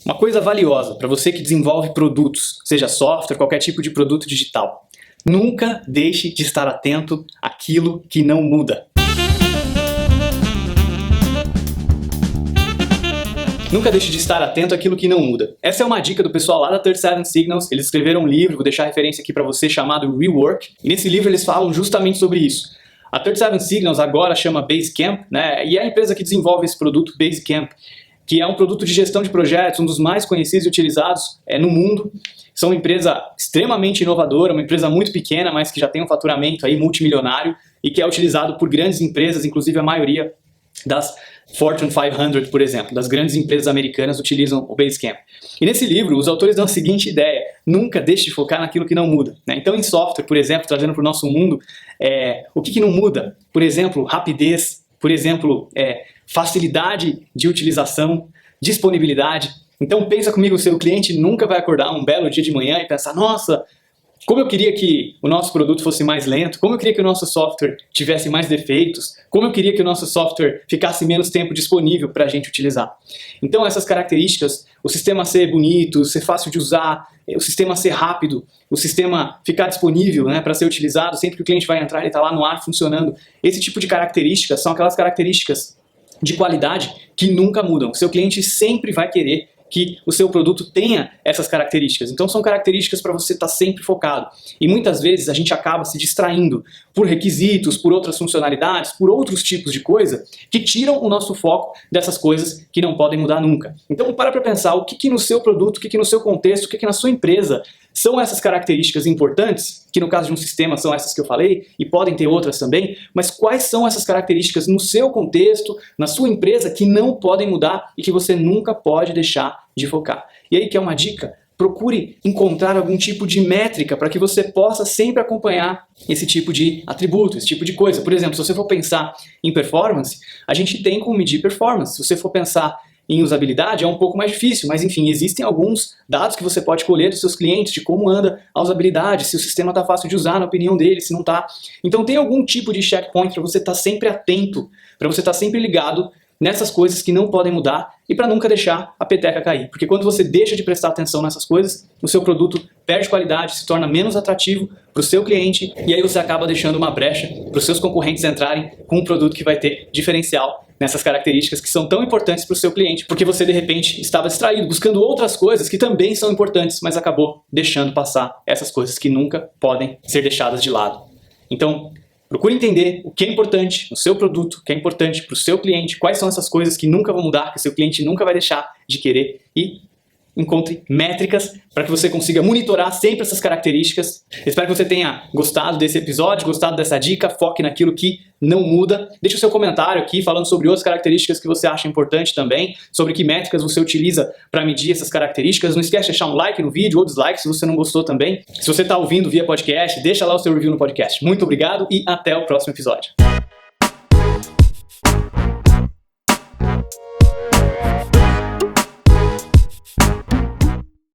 Uma coisa valiosa para você que desenvolve produtos, seja software, qualquer tipo de produto digital. Nunca deixe de estar atento àquilo que não muda. Nunca deixe de estar atento àquilo que não muda. Essa é uma dica do pessoal lá da 37 Signals. Eles escreveram um livro, vou deixar a referência aqui para você, chamado Rework. E nesse livro eles falam justamente sobre isso. A 37 Signals agora chama Basecamp, né? E é a empresa que desenvolve esse produto Basecamp, que é um produto de gestão de projetos, um dos mais conhecidos e utilizados no mundo. São uma empresa extremamente inovadora, uma empresa muito pequena, mas que já tem um faturamento aí multimilionário e que é utilizado por grandes empresas, inclusive a maioria das Fortune 500, por exemplo, das grandes empresas americanas utilizam o Basecamp. E nesse livro, os autores dão a seguinte ideia: nunca deixe de focar naquilo que não muda, né? Então, em software, por exemplo, trazendo para o nosso mundo, o que não muda? Por exemplo, rapidez, por exemplo, facilidade de utilização, disponibilidade. Então, pensa comigo, o seu cliente nunca vai acordar um belo dia de manhã e pensar: nossa, como eu queria que o nosso produto fosse mais lento, como eu queria que o nosso software tivesse mais defeitos, como eu queria que o nosso software ficasse menos tempo disponível para a gente utilizar. Então essas características, o sistema ser bonito, ser fácil de usar, o sistema ser rápido, o sistema ficar disponível, né, para ser utilizado, sempre que o cliente vai entrar ele está lá no ar funcionando, esse tipo de características são aquelas características de qualidade que nunca mudam. O seu cliente sempre vai querer que o seu produto tenha essas características. Então são características para você estar sempre focado. E muitas vezes a gente acaba se distraindo por requisitos, por outras funcionalidades, por outros tipos de coisa que tiram o nosso foco dessas coisas que não podem mudar nunca. Então para pensar o que no seu produto, o que no seu contexto, o que na sua empresa são essas características importantes, que no caso de um sistema são essas que eu falei, e podem ter outras também, mas quais são essas características no seu contexto, na sua empresa, que não podem mudar e que você nunca pode deixar de focar. E aí que é uma dica: procure encontrar algum tipo de métrica para que você possa sempre acompanhar esse tipo de atributo, esse tipo de coisa. Por exemplo, se você for pensar em performance, a gente tem como medir performance. Se você for pensar em usabilidade, é um pouco mais difícil, mas enfim, existem alguns dados que você pode colher dos seus clientes, de como anda a usabilidade, se o sistema está fácil de usar na opinião dele, se não está. Então tem algum tipo de checkpoint para você estar sempre atento, para você estar sempre ligado nessas coisas que não podem mudar e para nunca deixar a peteca cair. Porque quando você deixa de prestar atenção nessas coisas, o seu produto perde qualidade, se torna menos atrativo para o seu cliente e aí você acaba deixando uma brecha para os seus concorrentes entrarem com um produto que vai ter diferencial nessas características que são tão importantes para o seu cliente, porque você de repente estava distraído, buscando outras coisas que também são importantes, mas acabou deixando passar essas coisas que nunca podem ser deixadas de lado. Então, procure entender o que é importante no seu produto, o que é importante para o seu cliente, quais são essas coisas que nunca vão mudar, que o seu cliente nunca vai deixar de querer, e encontre métricas para que você consiga monitorar sempre essas características. Espero que você tenha gostado desse episódio, gostado dessa dica. Foque naquilo que não muda. Deixe o seu comentário aqui falando sobre outras características que você acha importante também, sobre que métricas você utiliza para medir essas características. Não esquece de deixar um like no vídeo ou dislike se você não gostou também. Se você está ouvindo via podcast, deixa lá o seu review no podcast. Muito obrigado e até o próximo episódio.